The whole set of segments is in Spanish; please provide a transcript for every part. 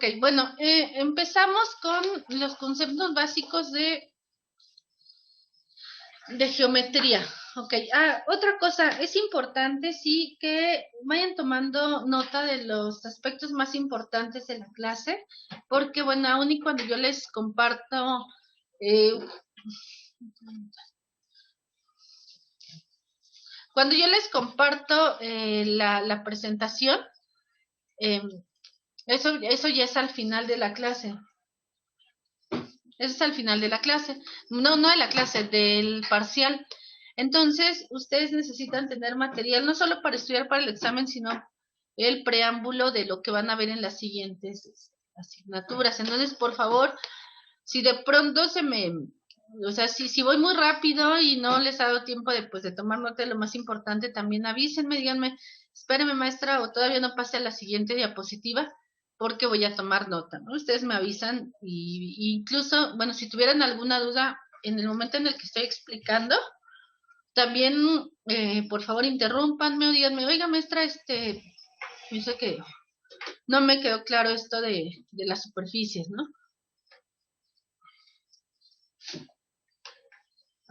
Ok, bueno, empezamos con los conceptos básicos de geometría. Ok, otra cosa, es importante, sí, que vayan tomando nota de los aspectos más importantes de la clase, porque, bueno, aún y cuando yo les comparto, eh, la presentación, eh, eso ya es al final de la clase. Eso es al final de la clase. No de la clase, del parcial. Entonces, ustedes necesitan tener material no solo para estudiar para el examen, sino el preámbulo de lo que van a ver en las siguientes asignaturas. Entonces, por favor, si de pronto o sea, si voy muy rápido y no les ha dado tiempo de tomar nota de lo más importante, también avísenme, díganme, espéreme maestra, o todavía no pase a la siguiente diapositiva, porque voy a tomar nota, ¿no? Ustedes me avisan y incluso, bueno, si tuvieran alguna duda en el momento en el que estoy explicando, también, por favor, interrúmpanme o díganme, oiga, maestra, pienso que no me quedó claro esto de las superficies, ¿no?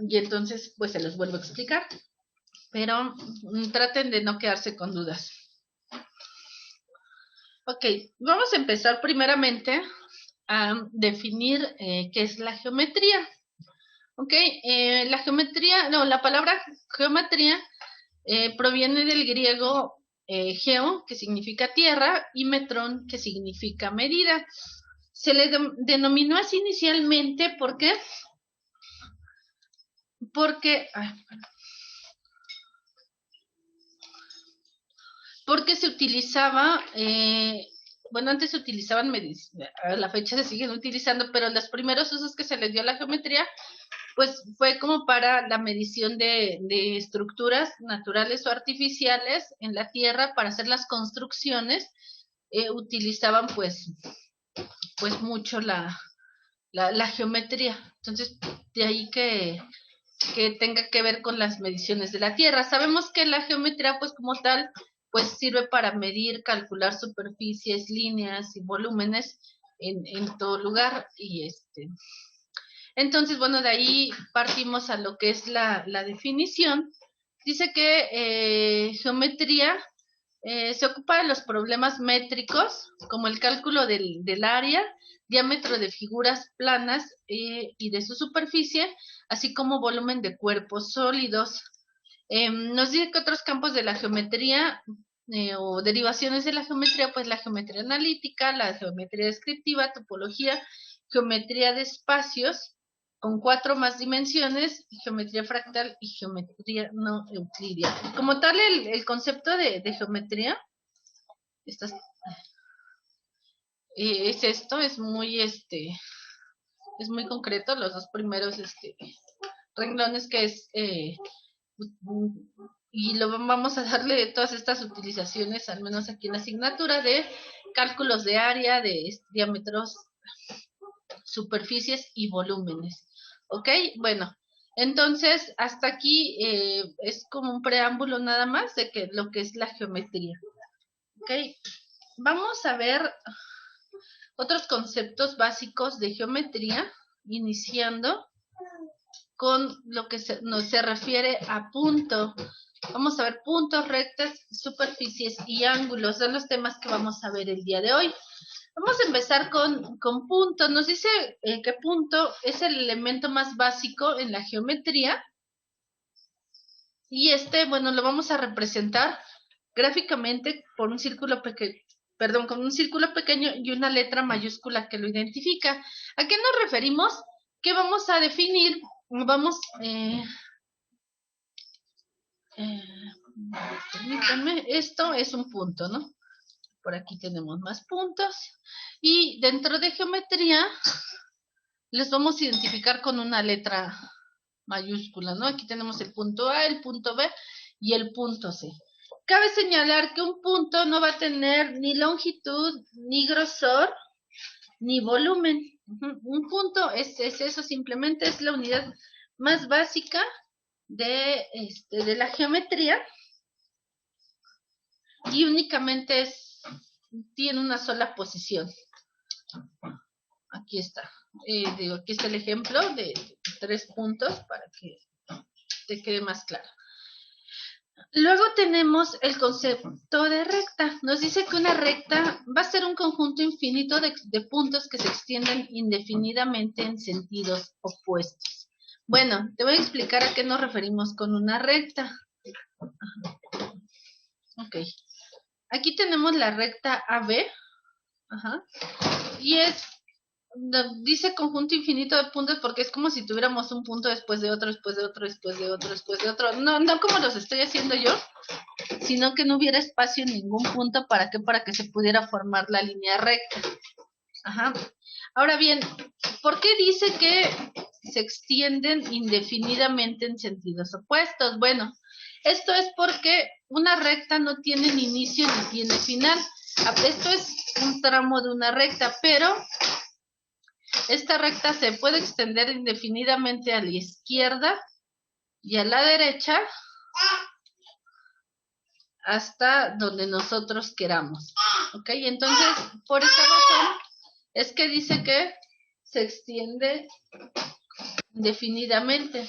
Y entonces, pues se los vuelvo a explicar, pero traten de no quedarse con dudas. Ok, vamos a empezar primeramente a definir qué es la geometría. Ok, la geometría, no, la palabra geometría proviene del griego geo, que significa tierra, y metrón, que significa medida. Se le denominó así inicialmente, ¿por qué? Porque se utilizaba, bueno, antes se utilizaban, a la fecha se siguen utilizando, pero los primeros usos que se les dio a la geometría, pues fue como para la medición de estructuras naturales o artificiales en la tierra para hacer las construcciones, utilizaban pues mucho la geometría. Entonces, de ahí que tenga que ver con las mediciones de la tierra. Sabemos que la geometría, pues como tal, pues sirve para medir, calcular superficies, líneas y volúmenes en todo lugar. Entonces, bueno, de ahí partimos a lo que es la definición. Dice que geometría se ocupa de los problemas métricos, como el cálculo del área, diámetro de figuras planas y de su superficie, así como volumen de cuerpos sólidos. Nos dice que otros campos de la geometría o derivaciones de la geometría, pues la geometría analítica, la geometría descriptiva, topología, geometría de espacios con 4 más dimensiones, geometría fractal y geometría no euclidia. Como tal, el concepto de geometría estas, es esto, es muy concreto, los dos primeros renglones que es, y lo vamos a darle todas estas utilizaciones, al menos aquí en la asignatura, de cálculos de área, de diámetros, superficies y volúmenes. ¿Ok? Bueno, entonces hasta aquí es como un preámbulo nada más de que lo que es la geometría. ¿Ok? Vamos a ver otros conceptos básicos de geometría, iniciando con lo que se refiere a punto. Vamos a ver puntos, rectas, superficies y ángulos. Son los temas que vamos a ver el día de hoy. Vamos a empezar con punto. Nos dice que punto es el elemento más básico en la geometría. Y bueno, lo vamos a representar gráficamente por un círculo pequeño, perdón, con un círculo pequeño y una letra mayúscula que lo identifica. ¿A qué nos referimos? ¿Qué vamos a definir? Vamos, permítanme, esto es un punto, ¿no? Por aquí tenemos más puntos. Y dentro de geometría, les vamos a identificar con una letra mayúscula, ¿no? Aquí tenemos el punto A, el punto B y el punto C. Cabe señalar que un punto no va a tener ni longitud, ni grosor, ni volumen. Un punto es eso, simplemente es la unidad más básica de la geometría y únicamente tiene una sola posición. aquí está. Aquí está el ejemplo de 3 puntos para que te quede más claro. Luego tenemos el concepto de recta. Nos dice que una recta va a ser un conjunto infinito de puntos que se extienden indefinidamente en sentidos opuestos. Bueno, te voy a explicar a qué nos referimos con una recta. Ok. Aquí tenemos la recta AB. Ajá. Y dice conjunto infinito de puntos porque es como si tuviéramos un punto después de otro, después de otro, después de otro, después de otro. No como los estoy haciendo yo, sino que no hubiera espacio en ningún punto. ¿Para qué? Para que se pudiera formar la línea recta. Ajá. Ahora bien, ¿por qué dice que se extienden indefinidamente en sentidos opuestos? Bueno, esto es porque una recta no tiene ni inicio ni tiene final. Esto es un tramo de una recta, pero esta recta se puede extender indefinidamente a la izquierda y a la derecha hasta donde nosotros queramos. ¿Ok? Entonces, por esta razón es que dice que se extiende indefinidamente.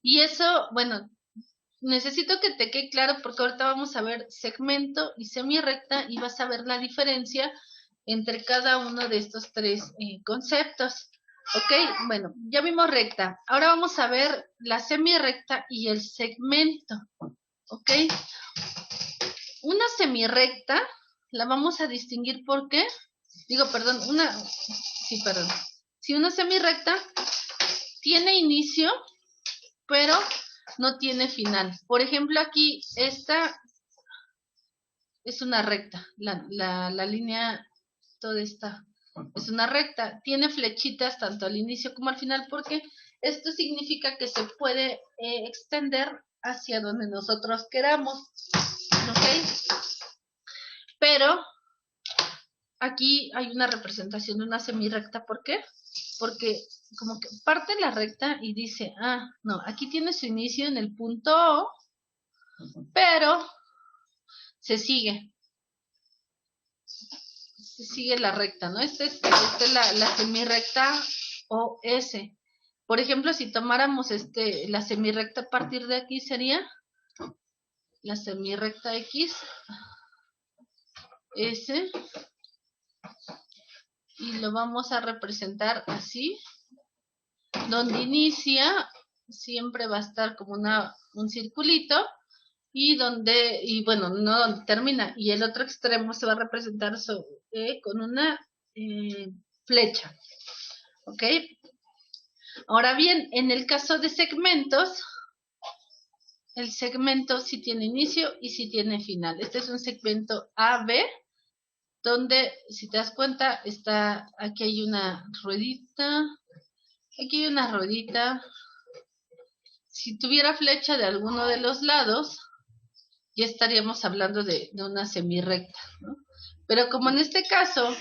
Y eso, bueno, necesito que te quede claro porque ahorita vamos a ver segmento y semirrecta y vas a ver la diferencia entre cada uno de estos tres conceptos. Ok, bueno, ya vimos recta. Ahora vamos a ver la semirrecta y el segmento. Ok, una semirrecta la vamos a distinguir porque, perdón, si una semirrecta tiene inicio, pero no tiene final. Por ejemplo, aquí esta es una recta, la línea, toda esta es una recta, tiene flechitas tanto al inicio como al final porque esto significa que se puede extender hacia donde nosotros queramos, ¿ok? Pero aquí hay una representación de una semirrecta, ¿por qué? Porque como que parte la recta y dice, no, aquí tiene su inicio en el punto O, pero se sigue la recta, ¿no? Esta es la semirrecta OS. Por ejemplo, si tomáramos la semirrecta a partir de aquí sería la semirrecta X, S, y lo vamos a representar así, donde inicia siempre va a estar como un circulito, y bueno, no donde termina, y el otro extremo se va a representar con una flecha, ¿ok? Ahora bien, en el caso de segmentos, el segmento sí tiene inicio y sí tiene final. Este es un segmento AB, donde, si te das cuenta, aquí hay una ruedita, aquí hay una ruedita. Si tuviera flecha de alguno de los lados, ya estaríamos hablando de una semirrecta, ¿no? Pero como en este caso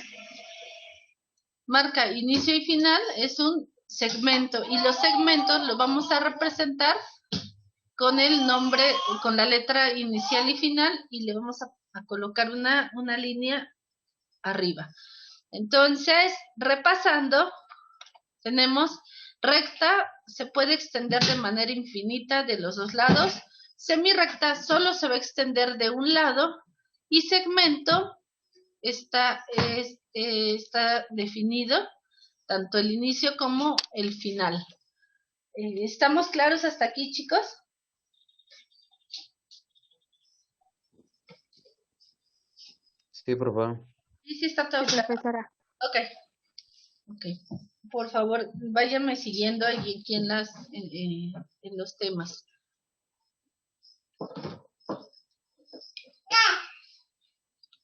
marca inicio y final, es un segmento, y los segmentos los vamos a representar con el nombre, con la letra inicial y final, y le vamos a colocar una línea arriba. Entonces, repasando, tenemos recta, se puede extender de manera infinita de los dos lados, semirrecta solo se va a extender de un lado, y segmento está definido tanto el inicio como el final. ¿Estamos claros hasta aquí, chicos? Sí, por favor. Sí, está todo claro. Profesora. Ok. Por favor, váyanme siguiendo aquí en los temas.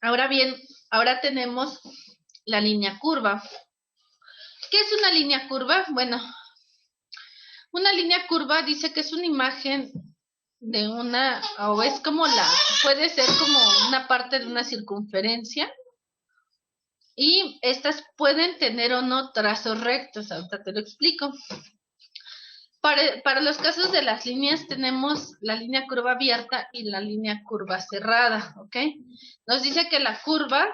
Ahora bien, ahora tenemos la línea curva. ¿Qué es una línea curva? Bueno, una línea curva dice que es una imagen de o es como puede ser como una parte de una circunferencia, y estas pueden tener o no trazos rectos. Ahorita te lo explico. Para los casos de las líneas tenemos la línea curva abierta y la línea curva cerrada, ¿ok? Nos dice que la curva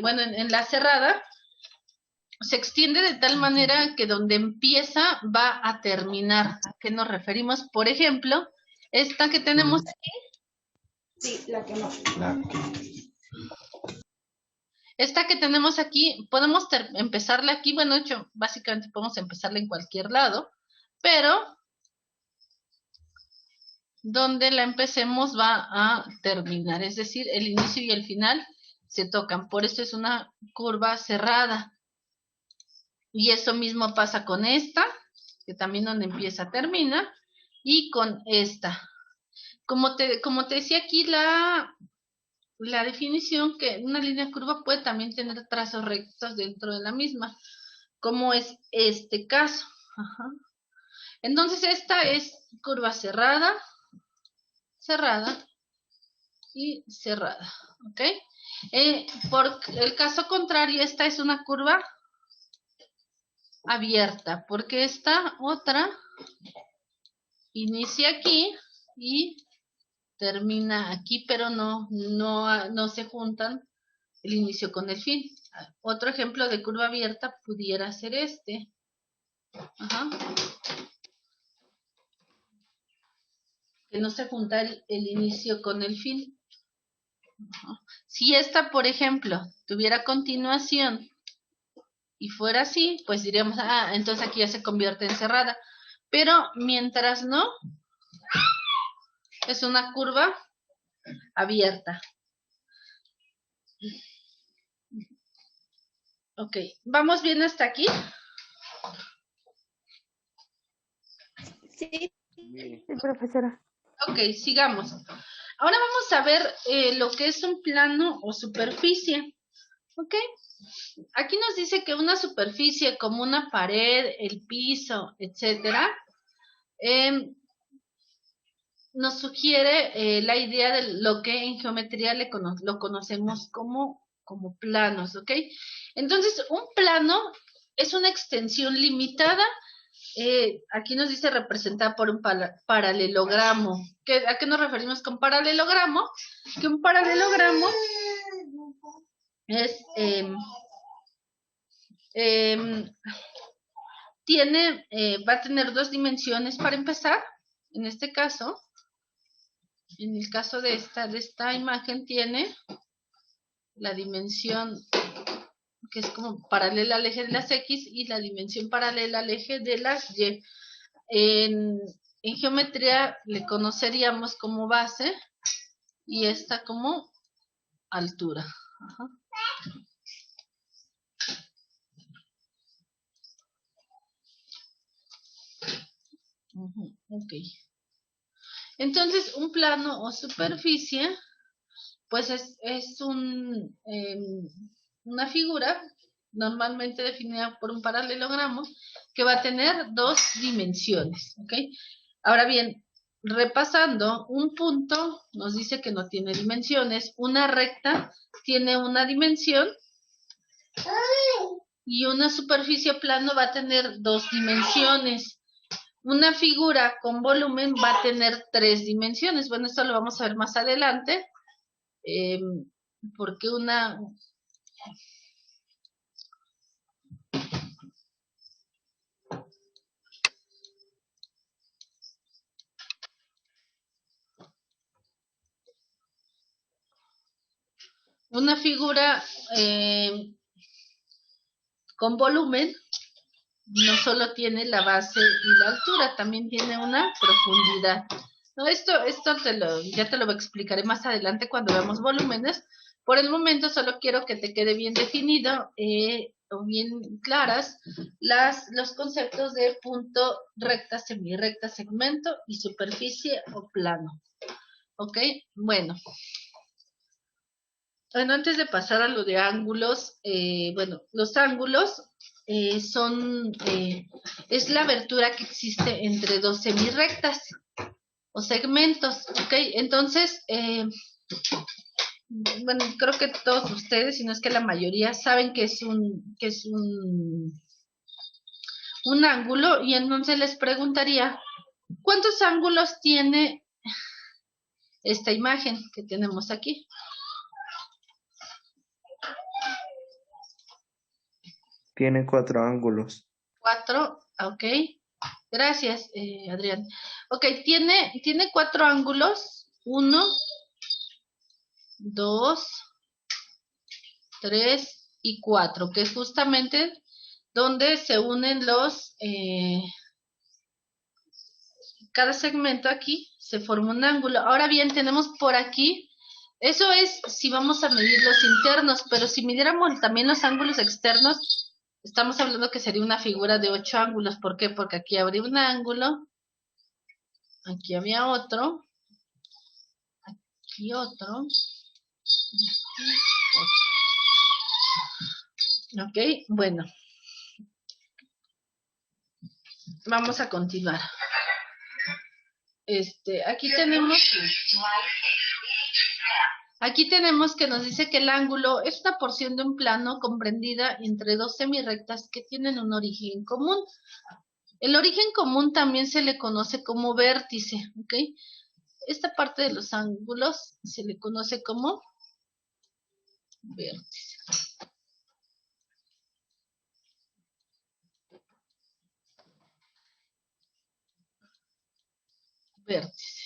bueno, en la cerrada, se extiende de tal manera que donde empieza va a terminar. ¿A qué nos referimos? Por ejemplo, esta que tenemos aquí. Sí, la que no. Esta que tenemos aquí, podemos empezarla aquí, bueno, de hecho, básicamente podemos empezarla en cualquier lado, pero donde la empecemos va a terminar, es decir, el inicio y el final se tocan, por eso es una curva cerrada. Y eso mismo pasa con esta, que también donde empieza termina, y con esta. Como te decía aquí la definición, que una línea curva puede también tener trazos rectos dentro de la misma, como es este caso. Ajá. Entonces esta es curva cerrada, cerrada y cerrada, ¿ok? Por el caso contrario, esta es una curva abierta, porque esta otra inicia aquí y termina aquí, pero no se juntan el inicio con el fin. Otro ejemplo de curva abierta pudiera ser este. Ajá. Que no se junta el inicio con el fin. Ajá. Si esta, por ejemplo, tuviera continuación y fuera así, pues diríamos, entonces aquí ya se convierte en cerrada. Pero mientras no, es una curva abierta. Ok, ¿vamos bien hasta aquí? Sí, sí, profesora. Ok, sigamos. Ahora vamos a ver lo que es un plano o superficie. Ok, aquí nos dice que una superficie como una pared, el piso, etcétera, nos sugiere la idea de lo que en geometría lo conocemos como planos, ¿ok? Entonces, un plano es una extensión limitada. Aquí nos dice representada por un paralelogramo. ¿A qué nos referimos con paralelogramo? Que un paralelogramo es va a tener dos dimensiones para empezar. En este caso, en el caso de esta imagen, tiene la dimensión que es como paralela al eje de las X y la dimensión paralela al eje de las Y. En geometría le conoceríamos como base y esta como altura. Ajá. Ok. Entonces, un plano o superficie, pues es una figura normalmente definida por un paralelogramo que va a tener dos dimensiones, ¿ok? Ahora bien, repasando, un punto nos dice que no tiene dimensiones, una recta tiene una dimensión y una superficie plano va a tener dos dimensiones. Una figura con volumen va a tener tres dimensiones. Bueno, esto lo vamos a ver más adelante, porque una figura con volumen no solo tiene la base y la altura, también tiene una profundidad. No, esto ya te lo explicaré más adelante cuando veamos volúmenes. Por el momento solo quiero que te quede bien definido o bien claras los conceptos de punto, recta, semirrecta, segmento y superficie o plano. ¿Ok? Bueno, antes de pasar a lo de ángulos, bueno, los ángulos es la abertura que existe entre dos semirrectas o segmentos, ¿ok? Entonces, bueno, creo que todos ustedes, si no es que la mayoría, saben que es un ángulo, y entonces les preguntaría, ¿cuántos ángulos tiene esta imagen que tenemos aquí? Tiene 4 ángulos. 4, ok. Gracias, Adrián. Ok, tiene 4 ángulos. 1, 2, 3 y 4, que es justamente donde se unen cada segmento aquí se forma un ángulo. Ahora bien, tenemos por aquí, eso es si vamos a medir los internos, pero si midiéramos también los ángulos externos, estamos hablando que sería una figura de 8 ángulos. ¿Por qué? Porque aquí habría un ángulo, aquí había otro, aquí otro, ok, bueno, vamos a continuar. Aquí tenemos que nos dice que el ángulo es una porción de un plano comprendida entre dos semirrectas que tienen un origen común. El origen común también se le conoce como vértice, ¿ok? Esta parte de los ángulos se le conoce como vértice. Vértice.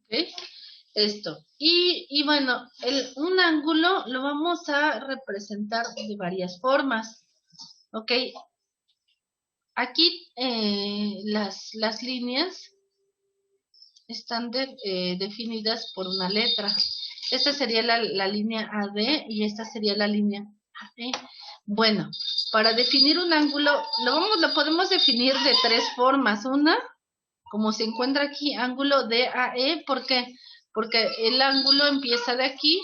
¿Ok? Esto. Y bueno, un ángulo lo vamos a representar de varias formas. ¿Ok? Aquí las líneas están definidas por una letra. Esta sería la línea AD y esta sería la línea AE. Bueno, para definir un ángulo, lo podemos definir de 3 formas. Una, como se encuentra aquí, ángulo DAE. ¿Por qué? Porque el ángulo empieza de aquí.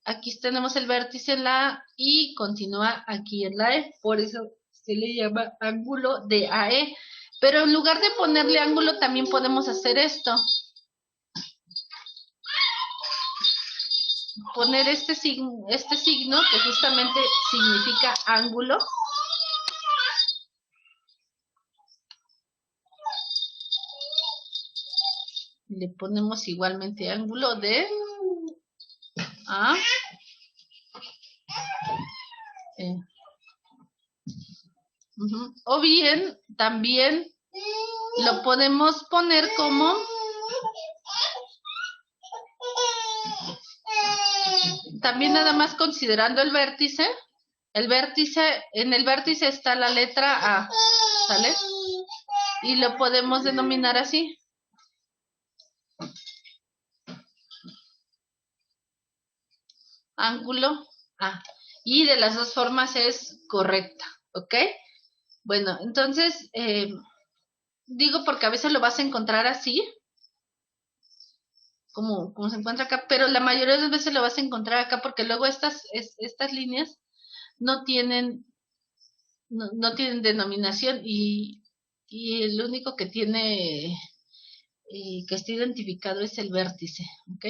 Aquí tenemos el vértice en la A y continúa aquí en la E. Por eso se le llama ángulo DAE. Pero en lugar de ponerle ángulo, también podemos hacer esto. Poner este signo que justamente significa ángulo. Le ponemos igualmente ángulo de A. O bien, también lo podemos poner como también nada más considerando el vértice. En el vértice está la letra A, ¿sale? Y lo podemos denominar así. Ángulo A. Y de las dos formas es correcta, ¿ok? Bueno, entonces, digo porque a veces lo vas a encontrar así, como se encuentra acá, pero la mayoría de las veces lo vas a encontrar acá porque luego estas líneas no tienen denominación y el único que tiene que está identificado es el vértice, ¿ok?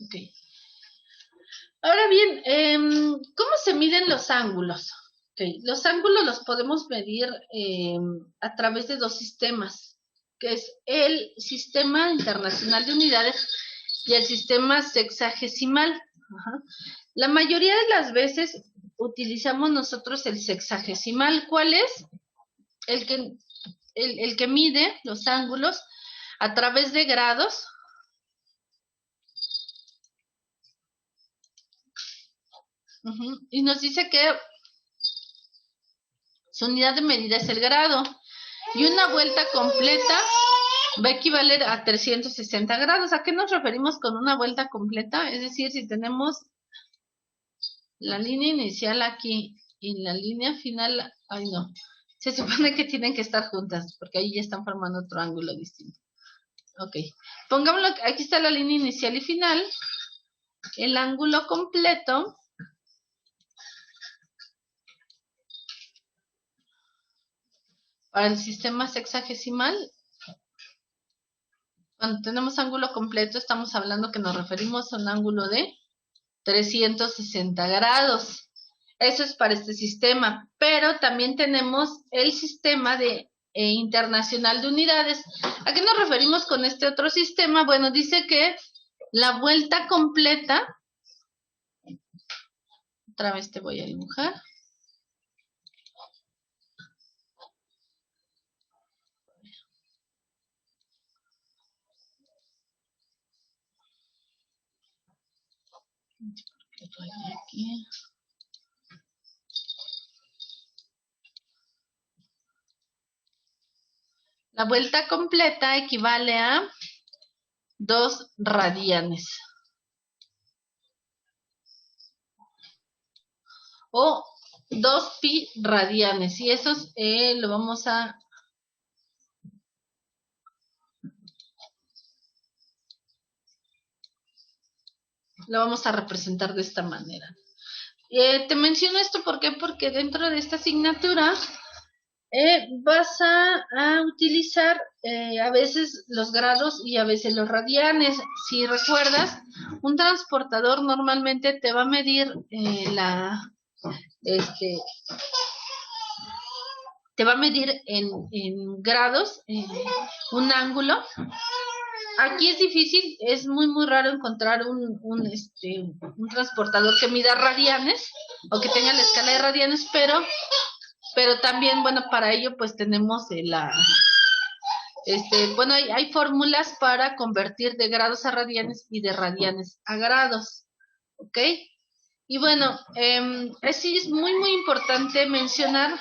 Ok. Ahora bien, ¿cómo se miden los ángulos? Okay. Los ángulos los podemos medir a través de 2 sistemas, que es el Sistema Internacional de Unidades y el Sistema Sexagesimal. Ajá. La mayoría de las veces utilizamos nosotros el sexagesimal. ¿Cuál es? El que mide los ángulos a través de grados. Y nos dice que su unidad de medida es el grado. Y una vuelta completa va a equivaler a 360 grados. ¿A qué nos referimos con una vuelta completa? Es decir, si tenemos la línea inicial aquí y la línea final, ay no, se supone que tienen que estar juntas, porque ahí ya están formando otro ángulo distinto. Ok, pongámoslo, aquí está la línea inicial y final, el ángulo completo para el sistema sexagesimal. Cuando tenemos ángulo completo, estamos hablando que nos referimos a un ángulo de 360 grados. Eso es para este sistema, pero también tenemos el sistema de internacional de unidades. ¿A qué nos referimos con este otro sistema? Bueno, dice que la vuelta completa, otra vez te voy a dibujar. Aquí. La vuelta completa equivale a 2 radianes. O 2 pi radianes. Y esos lo vamos a... Lo vamos a representar de esta manera. Te menciono esto ¿por qué? Porque dentro de esta asignatura vas a utilizar a veces los grados y a veces los radianes. Si recuerdas, un transportador normalmente te va a medir te va a medir en grados un ángulo. Aquí es difícil, es muy raro encontrar un transportador que mida radianes o que tenga la escala de radianes, pero también, bueno, para ello pues tenemos bueno, hay fórmulas para convertir de grados a radianes y de radianes a grados, ¿ok? Y bueno, sí es muy importante mencionar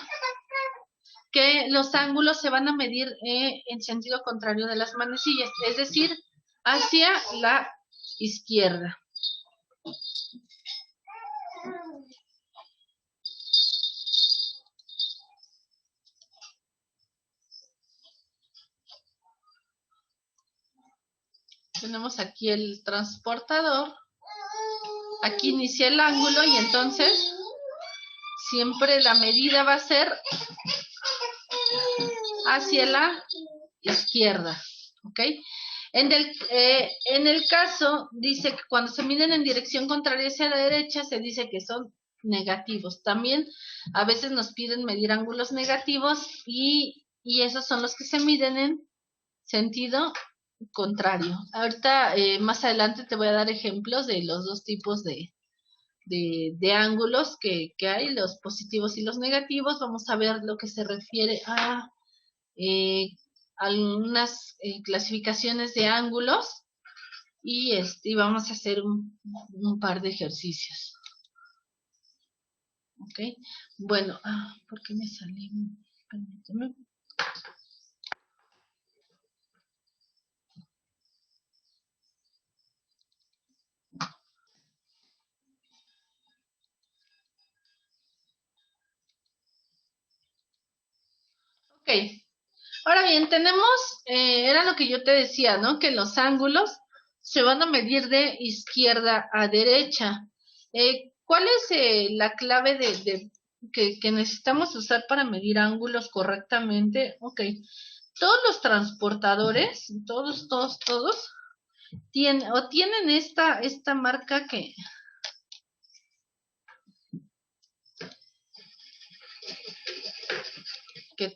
que los ángulos se van a medir en sentido contrario de las manecillas, es decir, hacia la izquierda. Tenemos aquí el transportador. Aquí inicia el ángulo y entonces siempre la medida va a ser hacia la izquierda, ¿ok? En el caso, dice que cuando se miden en dirección contraria hacia la derecha, se dice que son negativos. También a veces nos piden medir ángulos negativos y esos son los que se miden en sentido contrario. Ahorita, más adelante te voy a dar ejemplos de los dos tipos de ángulos que hay, los positivos y los negativos. Vamos a ver lo que se refiere a algunas clasificaciones de ángulos y vamos a hacer un par de ejercicios. Ok, bueno, ¿por qué me salí? Permíteme. Ok, ahora bien, tenemos, era lo que yo te decía, ¿no? Que los ángulos se van a medir de izquierda a derecha. ¿Cuál es la clave que necesitamos usar para medir ángulos correctamente? Ok, todos los transportadores, todos, tienen esta marca que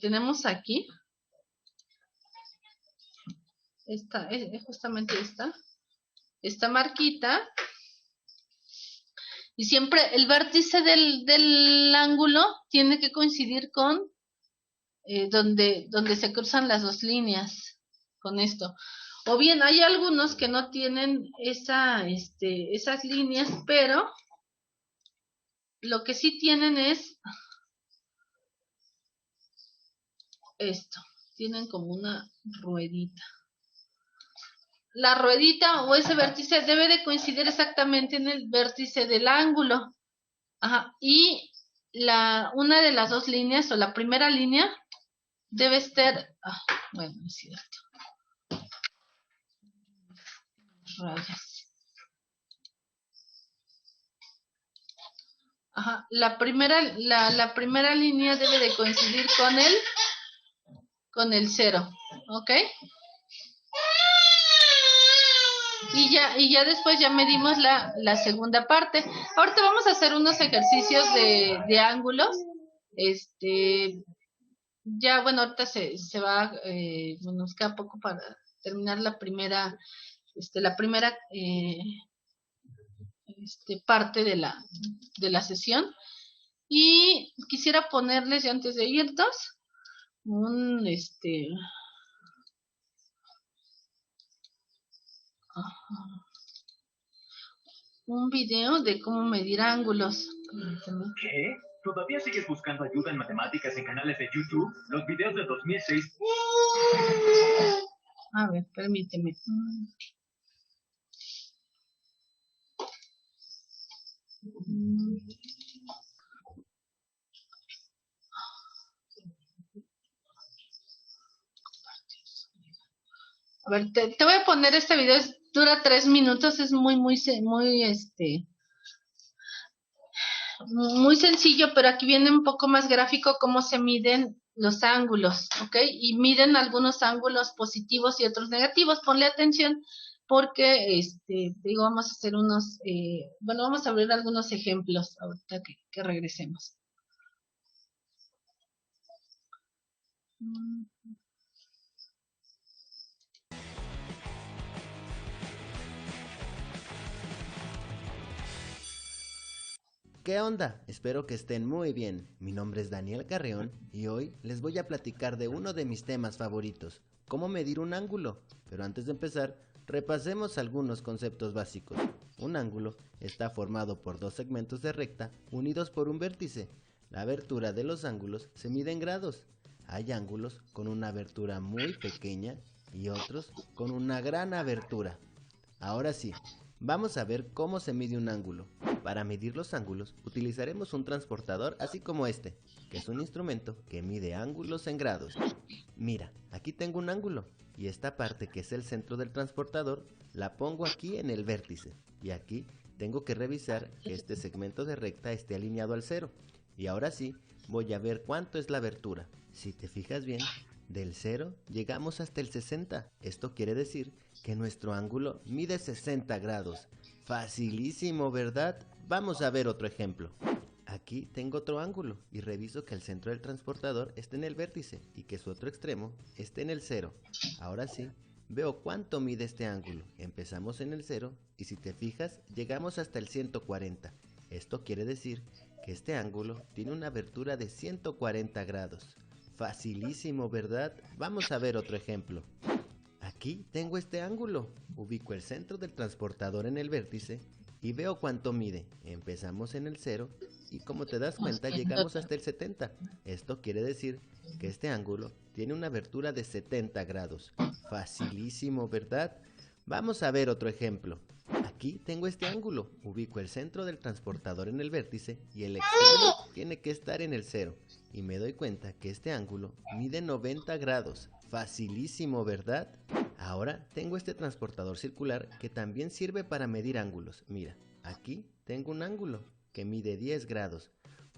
tenemos aquí. Esta es justamente esta marquita. Y siempre el vértice del ángulo tiene que coincidir con donde se cruzan las dos líneas, con esto. O bien hay algunos que no tienen esas líneas, pero lo que sí tienen es esto. Tienen como una ruedita. La ruedita o ese vértice debe de coincidir exactamente en el vértice del ángulo. Ajá. Y una de las dos líneas o la primera línea debe estar, bueno, es cierto. Rayas. Ajá. La primera línea debe de coincidir con el 0, ¿ok? Y ya después ya medimos la segunda parte. Ahorita vamos a hacer unos ejercicios de ángulos. Ya, bueno, ahorita se va, bueno, nos queda poco para terminar la primera parte de la sesión. Y quisiera ponerles, ya antes de irnos, un video de cómo medir ángulos. ¿Qué? ¿Todavía sigues buscando ayuda en matemáticas en canales de YouTube? Los videos de 2006... A ver, permíteme. A ver, te voy a poner este video, dura 3 minutos, es muy sencillo, pero aquí viene un poco más gráfico cómo se miden los ángulos, ¿ok? Y miden algunos ángulos positivos y otros negativos. Ponle atención porque, digo, vamos a hacer vamos a abrir algunos ejemplos ahorita que regresemos. ¿Qué onda? Espero que estén muy bien. Mi nombre es Daniel Carreón y hoy les voy a platicar de uno de mis temas favoritos, cómo medir un ángulo. Pero antes de empezar, repasemos algunos conceptos básicos. Un ángulo está formado por dos segmentos de recta unidos por un vértice. La abertura de los ángulos se mide en grados. Hay ángulos con una abertura muy pequeña y otros con una gran abertura. Ahora sí, vamos a ver cómo se mide un ángulo. Para medir los ángulos utilizaremos un transportador así como este, que es un instrumento que mide ángulos en grados. Mira, aquí tengo un ángulo y esta parte que es el centro del transportador la pongo aquí en el vértice y aquí tengo que revisar que este segmento de recta esté alineado al cero. Y ahora sí, voy a ver cuánto es la abertura. Si te fijas bien, del 0 llegamos hasta el 60. Esto quiere decir que nuestro ángulo mide 60 grados. Facilísimo, ¿verdad? Vamos a ver otro ejemplo. Aquí tengo otro ángulo y reviso que el centro del transportador esté en el vértice y que su otro extremo esté en el 0. Ahora sí, veo cuánto mide este ángulo. Empezamos en el 0 y si te fijas, llegamos hasta el 140. Esto quiere decir que este ángulo tiene una abertura de 140 grados. Facilísimo, ¿verdad? Vamos a ver otro ejemplo. Aquí tengo este ángulo. Ubico el centro del transportador en el vértice y veo cuánto mide. Empezamos en el 0 y como te das cuenta llegamos hasta el 70. Esto quiere decir que este ángulo tiene una abertura de 70 grados. Facilísimo, ¿verdad? Vamos a ver otro ejemplo. Aquí tengo este ángulo. Ubico el centro del transportador en el vértice y el extremo tiene que estar en el 0. Y me doy cuenta que este ángulo mide 90 grados. Facilísimo, ¿verdad? Ahora tengo este transportador circular que también sirve para medir ángulos. Mira, aquí tengo un ángulo que mide 10 grados.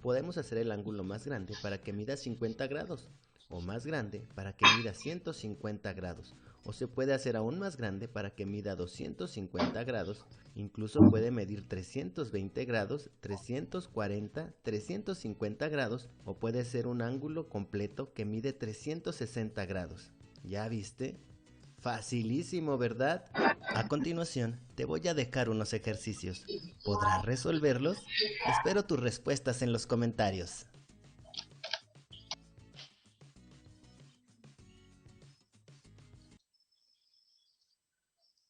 Podemos hacer el ángulo más grande para que mida 50 grados, o más grande para que mida 150 grados, o se puede hacer aún más grande para que mida 250 grados, incluso puede medir 320 grados, 340, 350 grados, o puede ser un ángulo completo que mide 360 grados. ¿Ya viste? Facilísimo, ¿verdad? A continuación, te voy a dejar unos ejercicios. ¿Podrás resolverlos? Espero tus respuestas en los comentarios.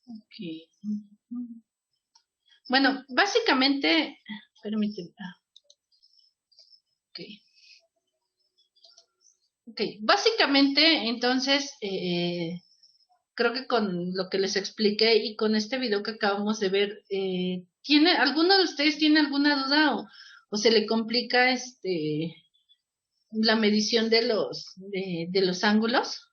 Ok. Bueno, básicamente, permíteme. Ok. Ok, básicamente, entonces, creo que con lo que les expliqué y con este video que acabamos de ver, ¿alguno de ustedes tiene alguna duda o se le complica la medición de los ángulos?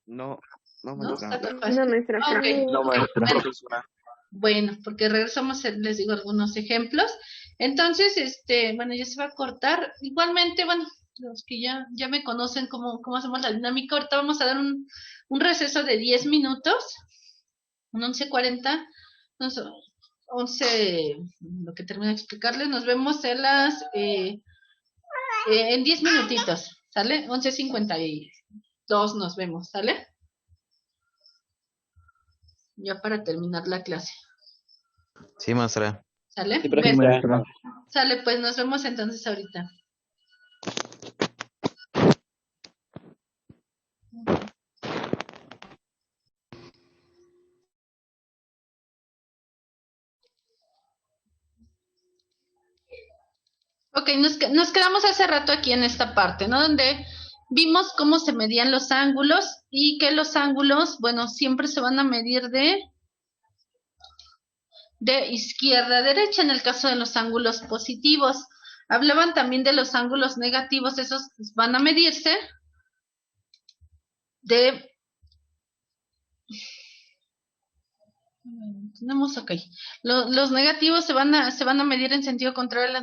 No, no, ¿No? maestra. ¿Está tan fácil? No, maestra. Ah, ok. No, maestra. Bueno, Profesora. bueno, porque regresamos, les digo algunos ejemplos. Entonces, bueno, ya se va a cortar. Igualmente, bueno, los que ya me conocen cómo hacemos la dinámica, ahorita vamos a dar un receso de 10 minutos, un 11:40, Nos- 11, lo que termino de explicarles, nos vemos en en 10 minutitos, ¿sale? 11:52 nos vemos, ¿sale? Ya para terminar la clase, Sí, maestra. ¿sale? Sí, Ven, profesora. sale, pues nos vemos entonces ahorita. Ok, nos quedamos hace rato aquí en esta parte, ¿no? Donde vimos cómo se medían los ángulos y que los ángulos, bueno, siempre se van a medir de izquierda a derecha en el caso de los ángulos positivos. Hablaban también de los ángulos negativos, esos van a medirse de... Tenemos, ok. Los negativos se van a medir en sentido contrario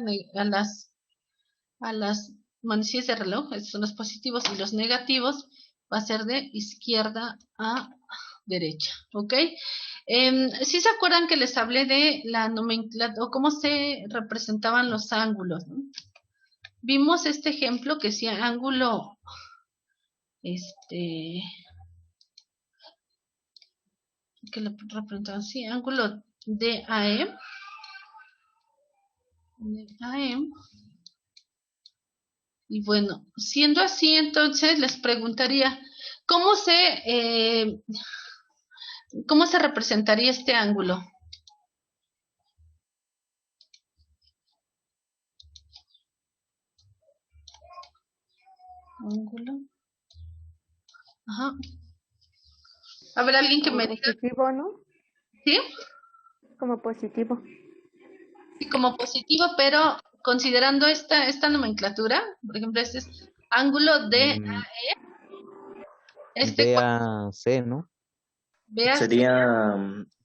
a las manecillas de reloj, estos son los positivos, y los negativos va a ser de izquierda a derecha, ¿ok? ¿Sí se acuerdan que les hablé de la nomenclatura o cómo se representaban los ángulos, ¿no? Vimos este ejemplo que decía ángulo, que lo representaban así, ángulo DAE, y bueno, siendo así, entonces les preguntaría, ¿cómo se representaría este ángulo? Ángulo. Ajá. A ver, alguien que Como me diga, positivo, ¿no? ¿sí? Como positivo. Sí, como positivo, pero considerando esta nomenclatura, por ejemplo, este es ángulo de Mm, este BAC, ¿no? vea, Sería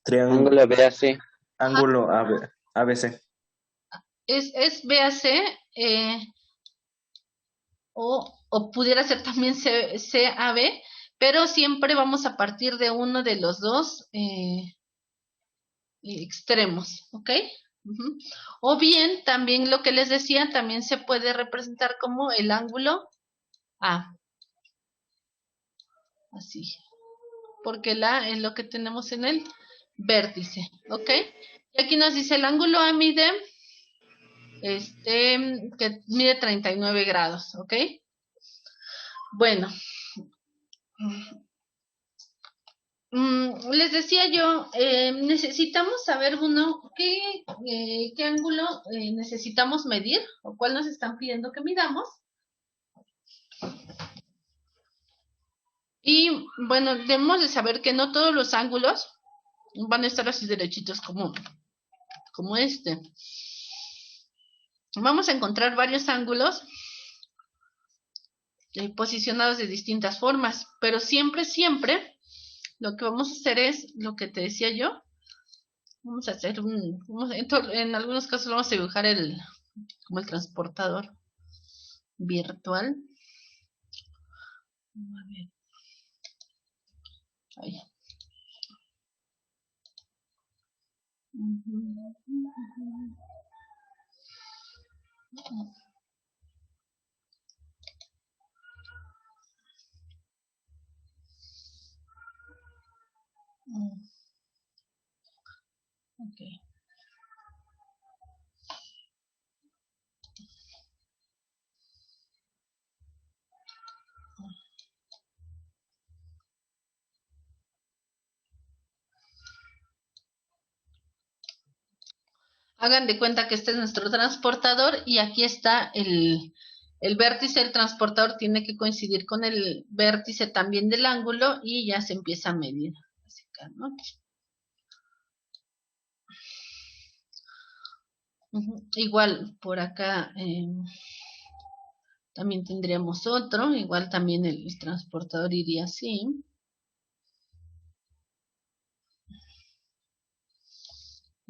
triángulo, Ángulo BAC. ángulo ABC. es BAC, eh, o pudiera ser también CAB, pero siempre vamos a partir de uno de los dos extremos, ¿ok? Ujú. O bien, también lo que les decía, también se puede representar como el ángulo A, así, porque la es lo que tenemos en el vértice, ¿ok? Y aquí nos dice el ángulo A mide, que mide 39 grados, ¿ok? Bueno, les decía yo, necesitamos saber qué ángulo necesitamos medir o cuál nos están pidiendo que midamos. Y bueno, debemos de saber que no todos los ángulos van a estar así derechitos como este. Vamos a encontrar varios ángulos posicionados de distintas formas, pero siempre, lo que vamos a hacer es lo que te decía yo. Vamos a hacer en algunos casos vamos a dibujar como el transportador virtual. A ver. Ahí. Okay. Hagan de cuenta que este es nuestro transportador y aquí está el vértice del transportador, tiene que coincidir con el vértice también del ángulo y ya se empieza a medir. ¿No? Igual por acá también tendríamos otro, igual también el transportador iría así.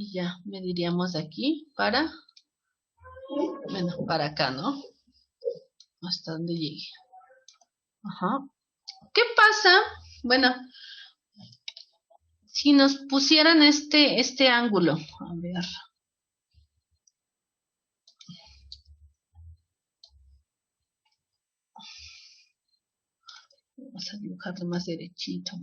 Y ya mediríamos de aquí para acá, ¿no? Hasta donde llegue. Ajá. ¿Qué pasa? Bueno, Si nos pusieran este ángulo, a ver. Vamos a dibujarlo más derechito.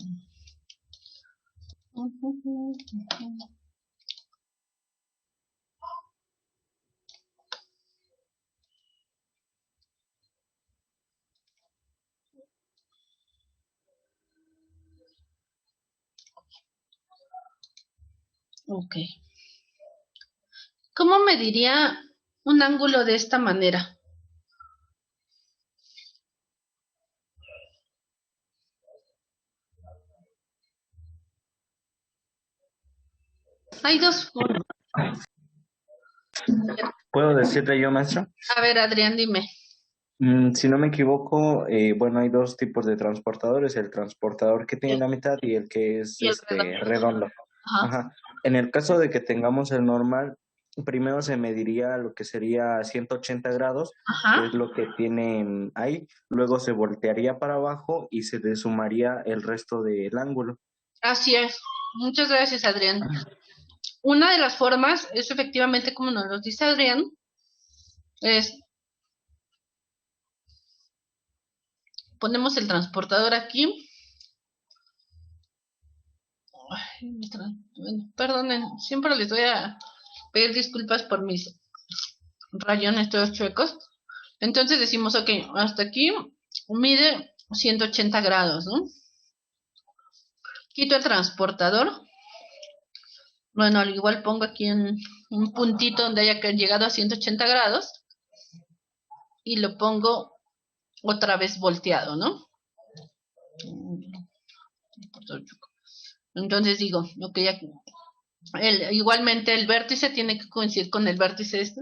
Ok. ¿Cómo mediría un ángulo de esta manera? Hay dos formas. ¿Puedo decirle yo, maestro? A ver, Adrián, dime. Si no me equivoco, bueno, hay dos tipos de transportadores, el transportador que tiene la mitad y el que es Y el redondo. redondo. Ajá. Ajá. En el caso de que tengamos el normal, primero se mediría lo que sería 180 grados, que Ajá. es lo que tienen ahí, luego se voltearía para abajo y se le sumaría el resto del ángulo. Así es. Muchas gracias, Adrián. Una de las formas es efectivamente como nos lo dice Adrián, es ponemos el transportador aquí. Ay, bueno, perdonen, siempre les voy a pedir disculpas por mis rayones todos chuecos. Entonces decimos, ok, hasta aquí mide 180 grados, ¿no? Quito el transportador. Bueno, al igual pongo aquí un puntito donde haya llegado a 180 grados. Y lo pongo otra vez volteado, ¿no? Entonces digo, ok, igualmente el vértice tiene que coincidir con el vértice este.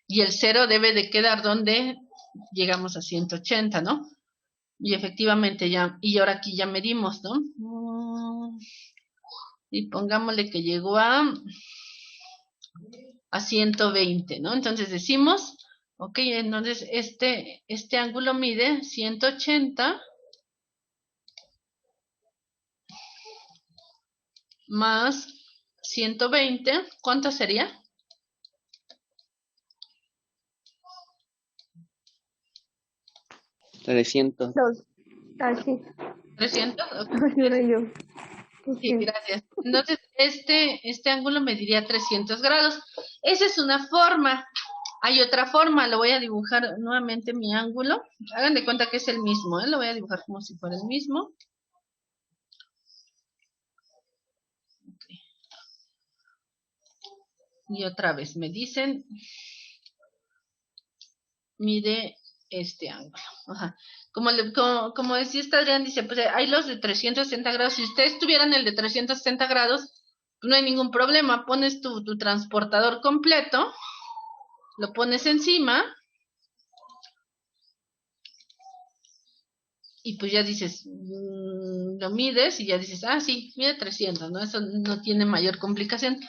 Y el 0 debe de quedar donde llegamos a 180, ¿no? Y efectivamente ya, y ahora aquí ya medimos, ¿no? Y pongámosle que llegó a 120, ¿no? Entonces decimos, ok, entonces este ángulo mide 180 más 120, ¿cuánto sería? 300. Dos. Así. 300, ok. Así era yo. Sí, gracias. Entonces, este ángulo mediría 300 grados. Esa es una forma. Hay otra forma, lo voy a dibujar nuevamente mi ángulo. Hagan de cuenta que es el mismo, ¿eh? Lo voy a dibujar como si fuera el mismo. Okay. Y otra vez me dicen, mide este ángulo. Ajá. Como decía esta Adrián, dice, pues hay los de 360 grados. Si ustedes tuvieran el de 360 grados, pues no hay ningún problema. Pones tu transportador completo, lo pones encima y pues ya dices, lo mides y ya dices, ah, sí, mide 300, ¿no? Eso no tiene mayor complicación.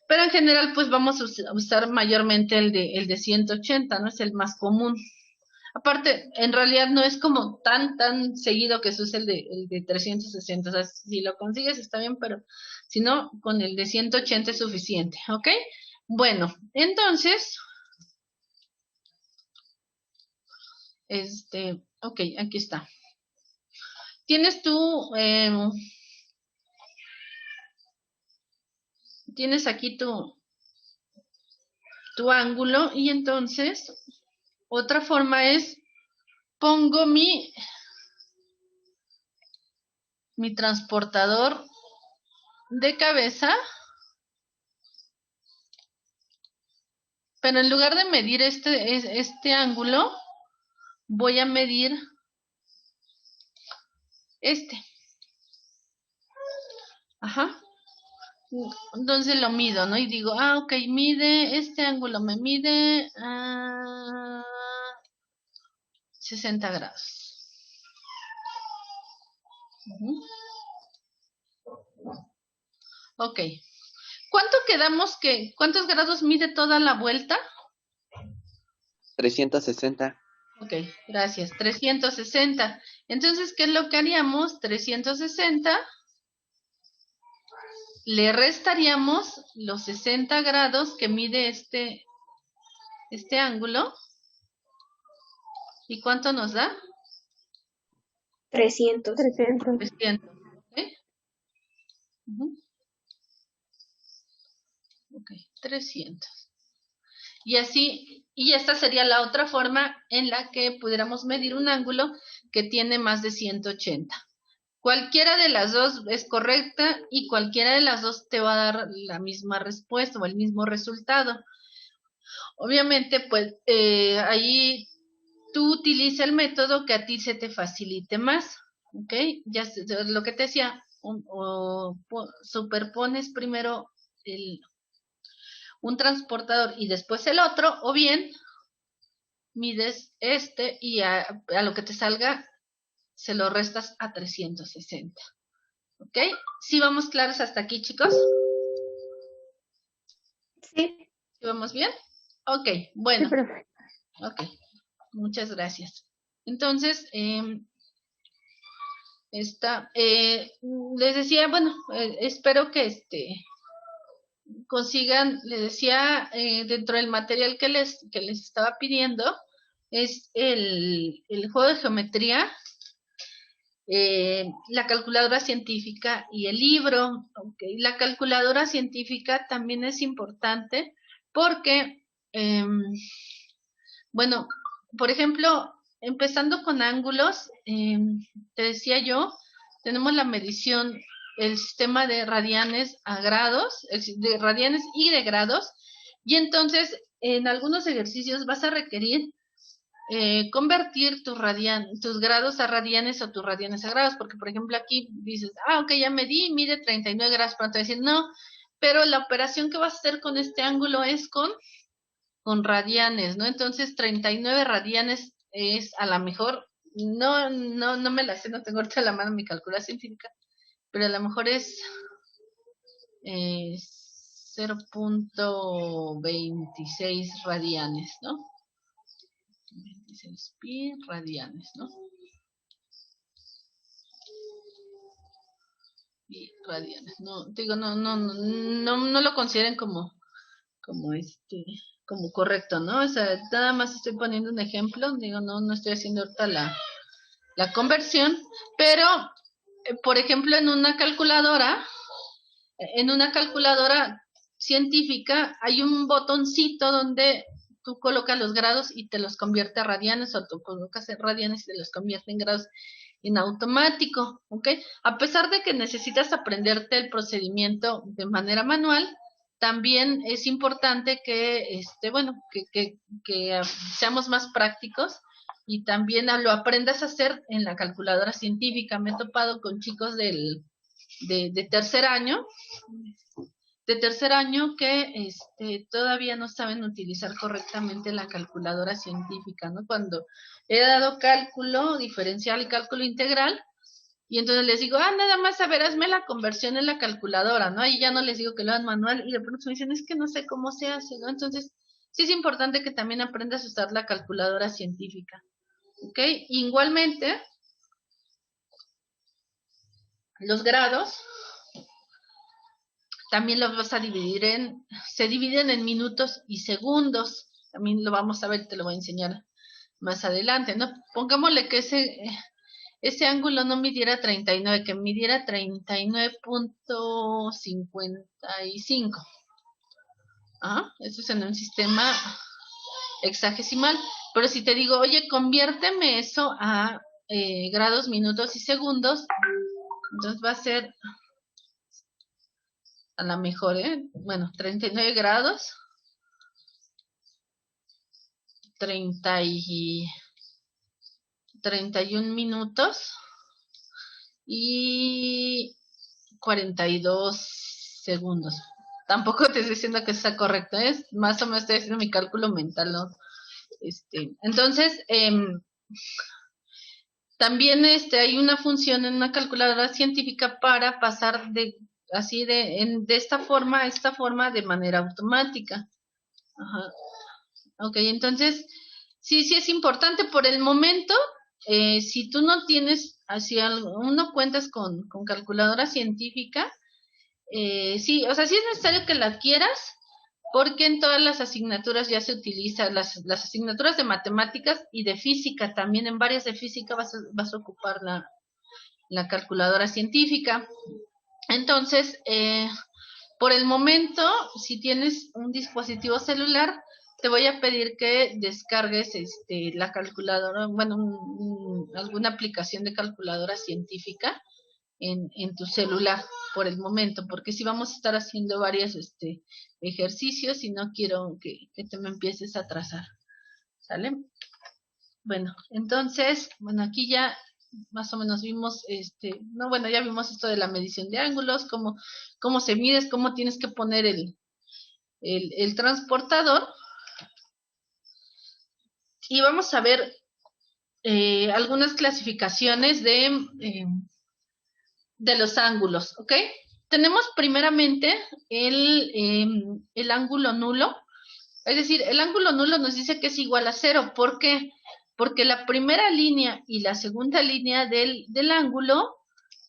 Pero en general, pues vamos a usar mayormente el de 180, ¿no? Es el más común. Aparte, en realidad no es como tan seguido que se use el de 360. O sea, si lo consigues está bien, pero si no, con el de 180 es suficiente, ¿ok? Bueno, entonces, ok, aquí está. Tienes tienes aquí tu ángulo y entonces otra forma es pongo mi transportador de cabeza, pero en lugar de medir este ángulo, voy a medir este. Ajá. Entonces lo mido, ¿no? Y digo, ah, ok, este ángulo me mide 60 grados. Ok. ¿Cuántos grados mide toda la vuelta? 360. Ok, gracias. 360. Entonces, ¿qué es lo que haríamos? 360 le restaríamos los 60 grados que mide este ángulo. ¿Y cuánto nos da? 300. 300. ¿Ok? Ok, 300. Y así, y esta sería la otra forma en la que pudiéramos medir un ángulo que tiene más de 180. Cualquiera de las dos es correcta y cualquiera de las dos te va a dar la misma respuesta o el mismo resultado. Obviamente, pues ahí tú utiliza el método que a ti se te facilite más, ¿ok? Ya lo que te decía, superpones primero un transportador y después el otro, o bien mides y a lo que te salga se lo restas a 360. ¿Ok? ¿Sí vamos claros hasta aquí, chicos? Sí. ¿Sí vamos bien? Ok, bueno. Sí, profe. Ok, muchas gracias. Entonces, les decía, bueno, espero que consigan, les decía, dentro del material que les estaba pidiendo, es el juego de geometría, la calculadora científica y el libro. Okay. La calculadora científica también es importante porque, bueno, por ejemplo, empezando con ángulos, te decía yo, tenemos la medición, el sistema de radianes a grados, de radianes y de grados, y entonces en algunos ejercicios vas a requerir convertir tus grados a radianes o tus radianes a grados, porque por ejemplo aquí dices, ok, ya medí, mide 39 grados, pero te decir, no, pero la operación que vas a hacer con este ángulo es con radianes, ¿no? Entonces 39 radianes es a lo mejor, no me la sé, no tengo ahorita a la mano mi calculación científica, pero a lo mejor es 0.26 radianes, ¿no? 26 pi radianes, ¿no? Y radianes, no, digo, no lo consideren como correcto, ¿no? O sea, nada más estoy poniendo un ejemplo, digo, no estoy haciendo ahorita la conversión, pero, por ejemplo, en una calculadora científica hay un botoncito donde tú colocas los grados y te los convierte a radianes, o tú colocas en radianes y te los convierte en grados en automático, ¿ok? A pesar de que necesitas aprenderte el procedimiento de manera manual, también es importante que, que seamos más prácticos y también lo aprendas a hacer en la calculadora científica. Me he topado con chicos de tercer año, que todavía no saben utilizar correctamente la calculadora científica, ¿no? Cuando he dado cálculo diferencial y cálculo integral, y entonces les digo, nada más, a ver, hazme la conversión en la calculadora, ¿no? Y ya no les digo que lo hagan manual, y de pronto me dicen, es que no sé cómo se hace, ¿no? Entonces, sí es importante que también aprendas a usar la calculadora científica, ¿ok? Igualmente, los grados también los vas a dividir se dividen en minutos y segundos. También lo vamos a ver, te lo voy a enseñar más adelante, ¿no? Pongámosle que ese ángulo no midiera 39, que midiera 39.55. Eso es en un sistema hexagesimal. Pero si te digo, oye, conviérteme eso a grados, minutos y segundos, entonces va a ser a lo mejor, bueno, 39 grados, 31 minutos y 42 segundos. Tampoco te estoy diciendo que está correcto, es más o menos estoy haciendo mi cálculo mental, ¿no? Entonces, también hay una función en una calculadora científica para pasar de esta forma a esta forma de manera automática. Ajá. Ok, entonces, sí es importante por el momento. Si tú no tienes, aún no cuentas con calculadora científica, sí, o sea, sí es necesario que la adquieras, porque en todas las asignaturas ya se utiliza, las asignaturas de matemáticas y de física, también en varias de física vas a ocupar la calculadora científica. Entonces, por el momento, si tienes un dispositivo celular, te voy a pedir que descargues la calculadora, bueno, alguna aplicación de calculadora científica en tu celular por el momento, porque si vamos a estar haciendo varios ejercicios y no quiero que te me empieces a atrasar. ¿Sale? Bueno, entonces, bueno, aquí ya más o menos vimos, no, bueno, ya vimos esto de la medición de ángulos, cómo se mide, cómo tienes que poner el transportador. Y vamos a ver algunas clasificaciones de los ángulos, ¿ok? Tenemos primeramente el ángulo nulo, es decir, el ángulo nulo nos dice que es igual a 0. ¿Por qué? Porque la primera línea y la segunda línea del ángulo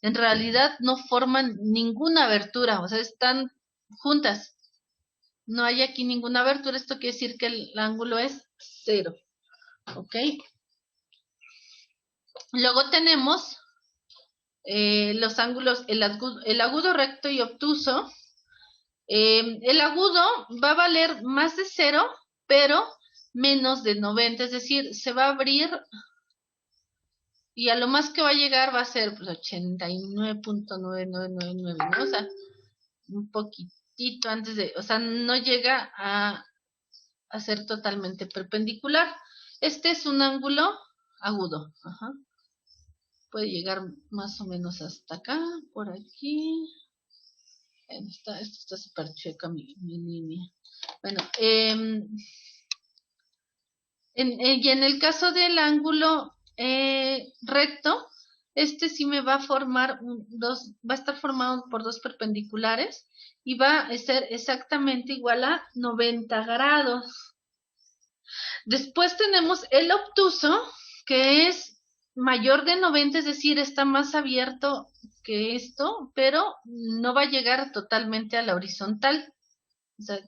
en realidad no forman ninguna abertura, o sea, están juntas. No hay aquí ninguna abertura, esto quiere decir que el ángulo es 0, ¿ok? Luego tenemos los ángulos, el agudo, recto y obtuso. El agudo va a valer más de 0, pero menos de 90, es decir, se va a abrir y a lo más que va a llegar va a ser pues, 89.9999, ¿no? O sea, un poquitito antes de, o sea, no llega a ser totalmente perpendicular. Este es un ángulo agudo, ajá. Puede llegar más o menos hasta acá, por aquí. Esto está súper chueca mi línea. Bueno, y en el caso del ángulo recto, sí me va a formar va a estar formado por dos perpendiculares y va a ser exactamente igual a 90 grados. Después tenemos el obtuso, que es mayor de 90, es decir, está más abierto que esto, pero no va a llegar totalmente a la horizontal. O sea,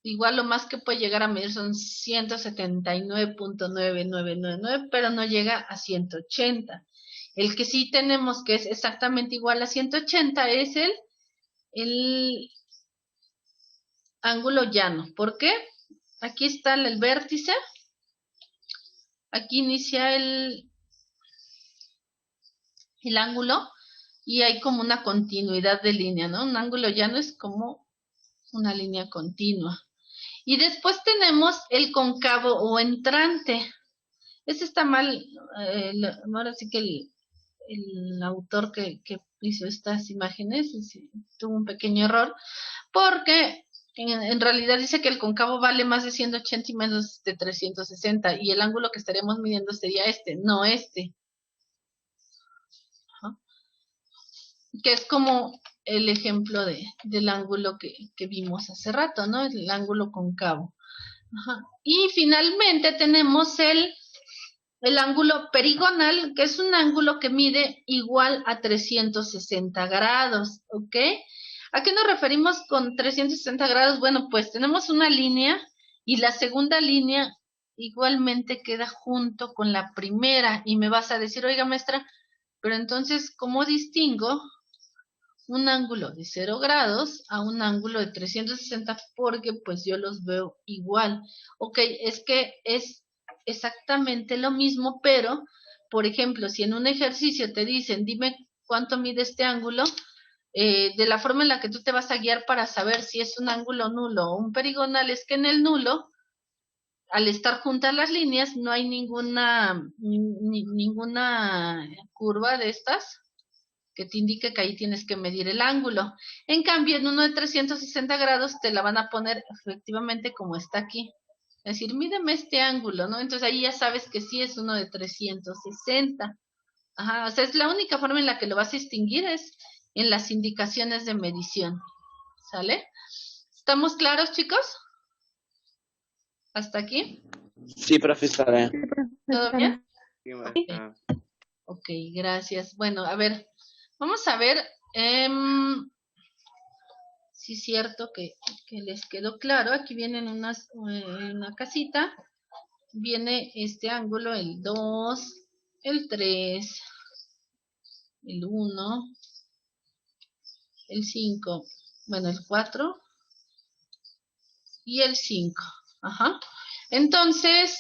igual lo más que puede llegar a medir son 179.9999, pero no llega a 180. El que sí tenemos que es exactamente igual a 180 es el ángulo llano. ¿Por qué? Aquí está el vértice. Aquí inicia el ángulo y hay como una continuidad de línea, ¿no? Un ángulo llano es como una línea continua. Y después tenemos el cóncavo o entrante. Ese está mal, ahora sí que el autor que hizo estas imágenes tuvo un pequeño error, porque en realidad dice que el cóncavo vale más de 180 y menos de 360, y el ángulo que estaríamos midiendo sería no este. Ajá. Que es como el ejemplo del ángulo que vimos hace rato, ¿no? El ángulo cóncavo. Ajá. Y finalmente tenemos el ángulo perigonal, que es un ángulo que mide igual a 360 grados, ¿ok? ¿A qué nos referimos con 360 grados? Bueno, pues tenemos una línea y la segunda línea igualmente queda junto con la primera y me vas a decir, oiga maestra, pero entonces, ¿cómo distingo un ángulo de 0 grados a un ángulo de 360? Porque pues yo los veo igual. Ok, es que es exactamente lo mismo, pero, por ejemplo, si en un ejercicio te dicen, dime cuánto mide este ángulo, de la forma en la que tú te vas a guiar para saber si es un ángulo nulo o un perigonal, es que en el nulo, al estar juntas las líneas, no hay ninguna curva de estas que te indique que ahí tienes que medir el ángulo. En cambio, en uno de 360 grados te la van a poner efectivamente como está aquí. Es decir, mídeme este ángulo, ¿no? Entonces ahí ya sabes que sí es uno de 360. Ajá, o sea, es la única forma en la que lo vas a distinguir es en las indicaciones de medición. ¿Sale? ¿Estamos claros, chicos? ¿Hasta aquí? Sí, profesora. ¿Todo bien? Sí, maestra. Ok, gracias. Bueno, a ver, vamos a ver. sí es cierto que les quedó claro. Aquí vienen una casita. Viene este ángulo, el 2, el 3, el 1, el 5, bueno, el 4 y el 5. Ajá. Entonces,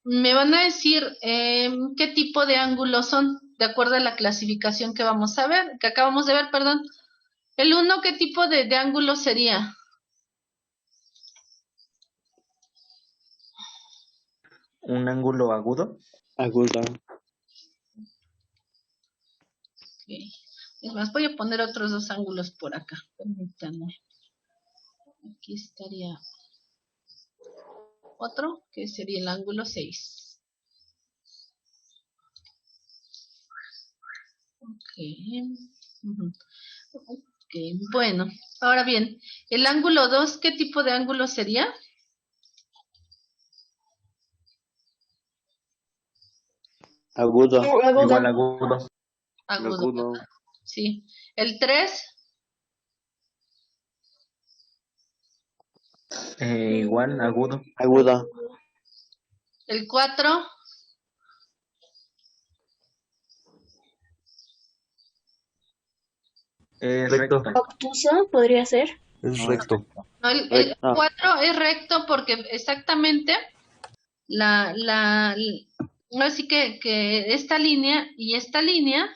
me van a decir qué tipo de ángulos son, de acuerdo a la clasificación que vamos a ver, que acabamos de ver, perdón. El 1, ¿qué tipo de ángulo sería? Un ángulo agudo. Agudo. Okay. Es más, voy a poner otros 2 ángulos por acá. Permítanme. Aquí estaría otro, que sería el ángulo 6. Ok. Ok, bueno. Ahora bien, el ángulo 2, ¿qué tipo de ángulo sería? Agudo. Igual agudo. Agudo. Agudo. Sí. El 3, Igual agudo. Agudo. el 4, Recto. Obtuso podría ser. Es No, recto. no, el Recto. 4 es recto porque exactamente así que esta línea y esta línea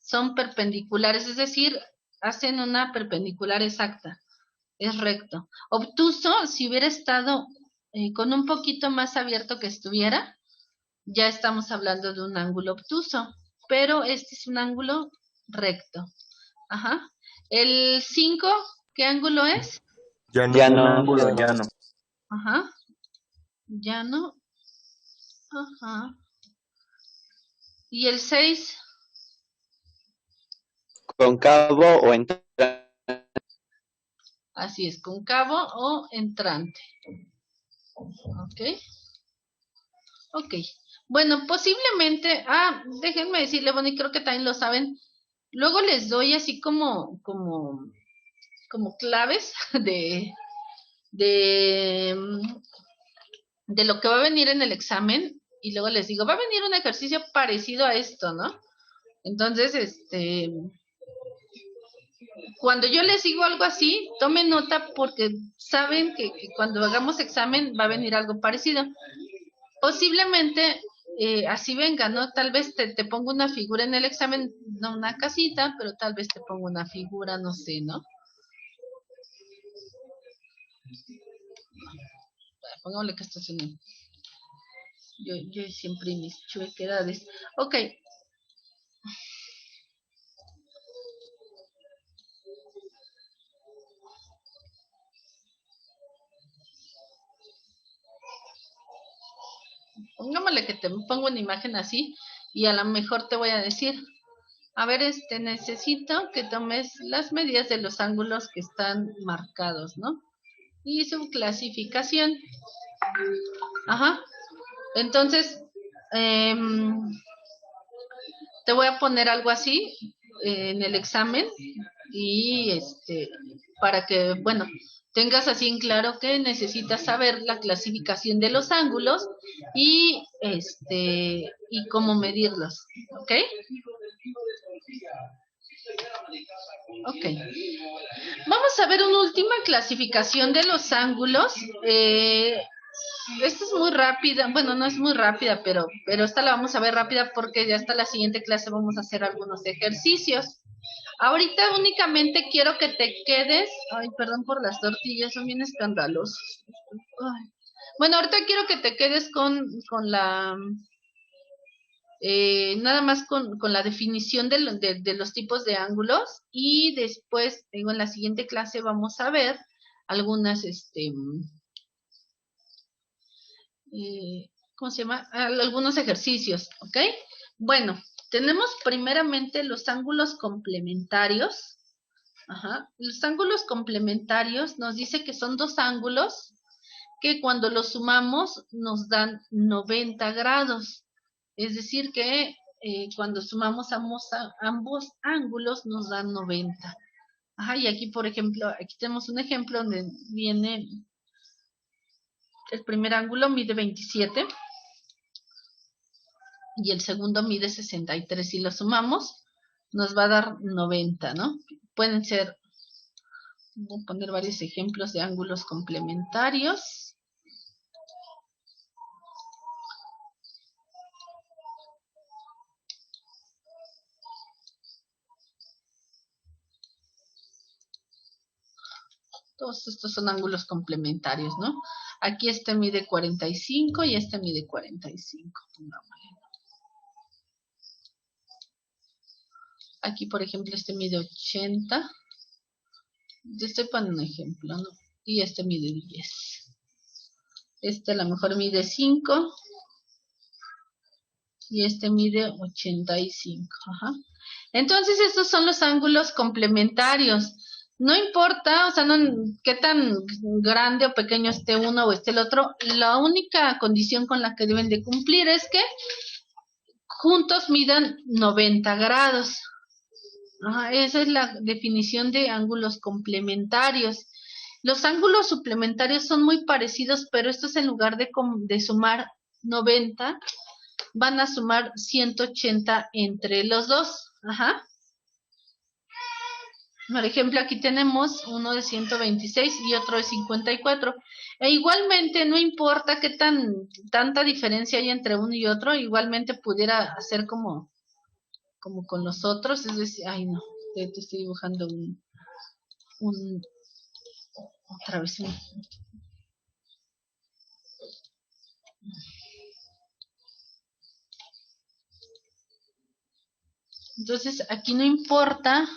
son perpendiculares, es decir, hacen una perpendicular exacta, es recto. Obtuso, si hubiera estado con un poquito más abierto que estuviera, ya estamos hablando de un ángulo obtuso, pero este es un ángulo recto. Ajá. El 5, ¿qué ángulo es? Ya Un no. ángulo llano. Ajá. Llano. Ajá. Y el 6, Concavo o entrante. así es, cóncavo o entrante. Ok. Ok. Bueno, posiblemente, déjenme decirle, bueno, y creo que también lo saben, luego les doy así como claves de, de lo que va a venir en el examen, y luego les digo, va a venir un ejercicio parecido a esto, ¿no? Entonces, cuando yo les digo algo así, tomen nota porque saben que cuando hagamos examen va a venir algo parecido. Posiblemente así venga, ¿no? Tal vez te pongo una figura en el examen, no una casita, pero tal vez te pongo una figura, no sé, ¿no? Pongámosle que esto es un... Yo siempre mis chuequedades. Ok. Pongámosle que te pongo una imagen así y a lo mejor te voy a decir, a ver, necesito que tomes las medidas de los ángulos que están marcados, ¿no? Y su clasificación. Ajá. Entonces, te voy a poner algo así en el examen y para que, bueno, tengas así en claro que necesitas saber la clasificación de los ángulos y y cómo medirlos, ¿ok? Ok. Vamos a ver una última clasificación de los ángulos. Esta es muy rápida, bueno, no es muy rápida, pero esta la vamos a ver rápida porque ya hasta la siguiente clase vamos a hacer algunos ejercicios. Ahorita únicamente quiero que te quedes, ay, perdón por las tortillas, son bien escandalosos. Ay. Bueno, ahorita quiero que te quedes con la, nada más con la definición de los tipos de ángulos y después, digo, en la siguiente clase vamos a ver algunas, ¿cómo se llama? Algunos ejercicios, ¿ok? Bueno, tenemos primeramente los ángulos complementarios. Ajá. Los ángulos complementarios nos dice que son 2 ángulos que cuando los sumamos nos dan 90 grados. Es decir que cuando sumamos ambos ángulos nos dan 90. Ajá, y aquí, por ejemplo, aquí tenemos un ejemplo donde viene el primer ángulo mide 27 y el segundo mide 63. Si lo sumamos, nos va a dar 90, ¿no? Pueden ser, voy a poner varios ejemplos de ángulos complementarios. Todos estos son ángulos complementarios, ¿no? Aquí este mide 45 y este mide 45. Pongámosle. Aquí, por ejemplo, este mide 80. Te estoy poniendo un ejemplo, ¿no? Y este mide 10. Este a lo mejor mide 5. Y este mide 85. Ajá. Entonces, estos son los ángulos complementarios. No importa, o sea, qué tan grande o pequeño esté uno o esté el otro. La única condición con la que deben de cumplir es que juntos midan 90 grados. Ajá, esa es la definición de ángulos complementarios. Los ángulos suplementarios son muy parecidos, pero estos en lugar de sumar 90, van a sumar 180 entre los dos. Ajá. Por ejemplo, aquí tenemos uno de 126 y otro de 54. E igualmente, no importa qué tanta diferencia hay entre uno y otro, igualmente pudiera hacer como con los otros. Es decir, ay no, te estoy dibujando otra vez. Entonces, aquí no importa.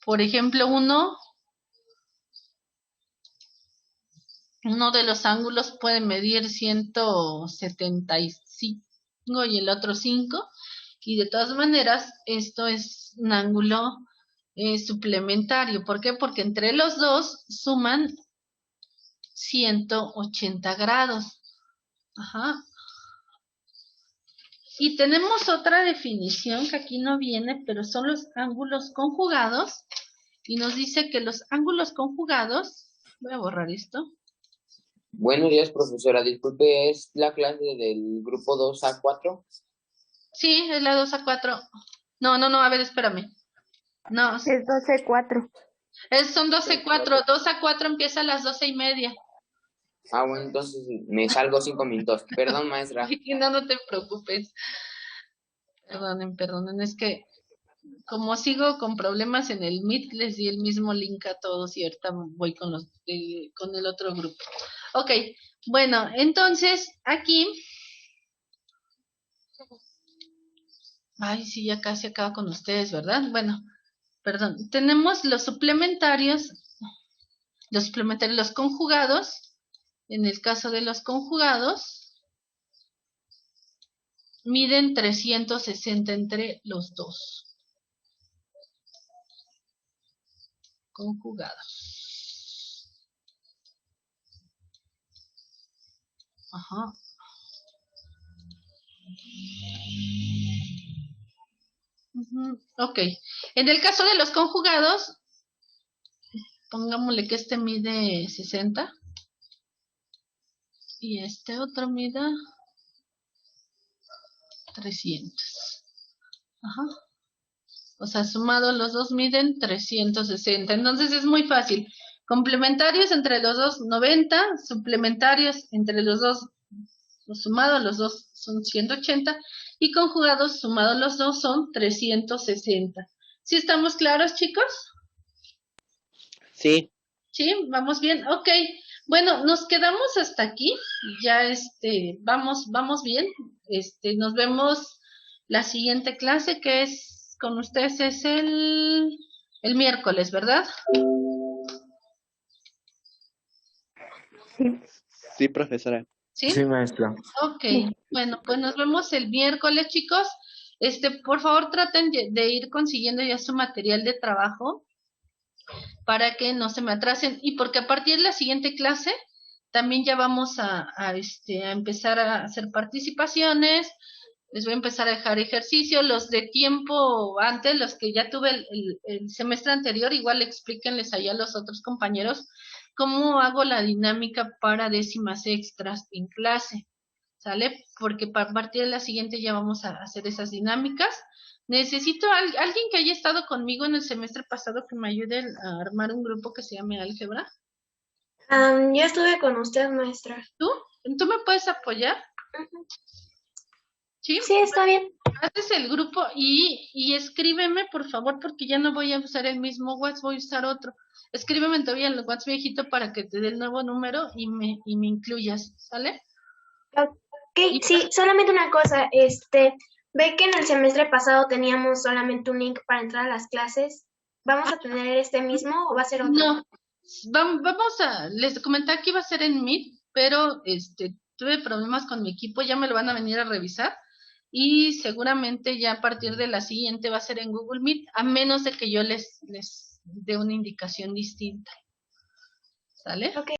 Por ejemplo, uno de los ángulos puede medir 175 y el otro 5. Y de todas maneras, esto es un ángulo suplementario. ¿Por qué? Porque entre los dos suman 180 grados. Ajá. Y tenemos otra definición que aquí no viene, pero son los ángulos conjugados. Y nos dice que los ángulos conjugados, voy a borrar esto. Buenos días, profesora. Disculpe, ¿es la clase del grupo 2A4? Sí, es la 2A4. No, a ver, espérame. No. Es 12-4. Son 12-4. 2A4 empieza a las 12:30. Ah, bueno, entonces me salgo 5 minutos. Perdón, maestra. No te preocupes. Perdonen, es que como sigo con problemas en el Meet, les di el mismo link a todos y ahorita voy con el otro grupo. Ok, bueno, entonces aquí, ay, sí, ya casi acabo con ustedes, ¿verdad? Bueno, perdón, tenemos los conjugados. En el caso de los conjugados, miden 360 entre los dos. Conjugados. Ajá. Ok. En el caso de los conjugados, pongámosle que este mide 60 y este otro mida 300. Ajá. O sea, sumados los dos miden 360. Entonces es muy fácil. Complementarios entre los dos 90, suplementarios entre los dos, sumados los dos son 180 y conjugados sumados los dos son 360. ¿Sí estamos claros, chicos? Sí. ¿Sí? ¿Vamos bien? Ok. Bueno, nos quedamos hasta aquí. Ya vamos bien. Nos vemos la siguiente clase que es con ustedes es el miércoles, ¿verdad? Sí. Sí, profesora. ¿Sí? Sí, maestra. Ok, bueno, pues nos vemos el miércoles, chicos. Por favor, traten de ir consiguiendo ya su material de trabajo para que no se me atrasen y porque a partir de la siguiente clase también ya vamos a empezar a hacer participaciones, Les voy a empezar a dejar ejercicio. Los de tiempo antes, los que ya tuve el semestre anterior, igual explíquenles allá a los otros compañeros cómo hago la dinámica para décimas extras en clase, ¿sale? Porque a partir de la siguiente ya vamos a hacer esas dinámicas. Necesito a alguien que haya estado conmigo en el semestre pasado que me ayude a armar un grupo que se llame Álgebra. Yo estuve con usted, maestra. ¿Tú? ¿Tú me puedes apoyar? ¿Sí? Sí, está bien. Haces el grupo y escríbeme, por favor, porque ya no voy a usar el mismo WhatsApp, voy a usar otro. Escríbeme todavía en el WhatsApp viejito para que te dé el nuevo número y me incluyas, ¿sale? Ok, sí, solamente una cosa, ve que en el semestre pasado teníamos solamente un link para entrar a las clases. ¿Vamos a tener este mismo o va a ser otro? No, les comenté que iba a ser en Meet, pero tuve problemas con mi equipo, ya me lo van a venir a revisar y seguramente ya a partir de la siguiente va a ser en Google Meet, a menos de que yo les dé una indicación distinta. ¿Sale? Ok.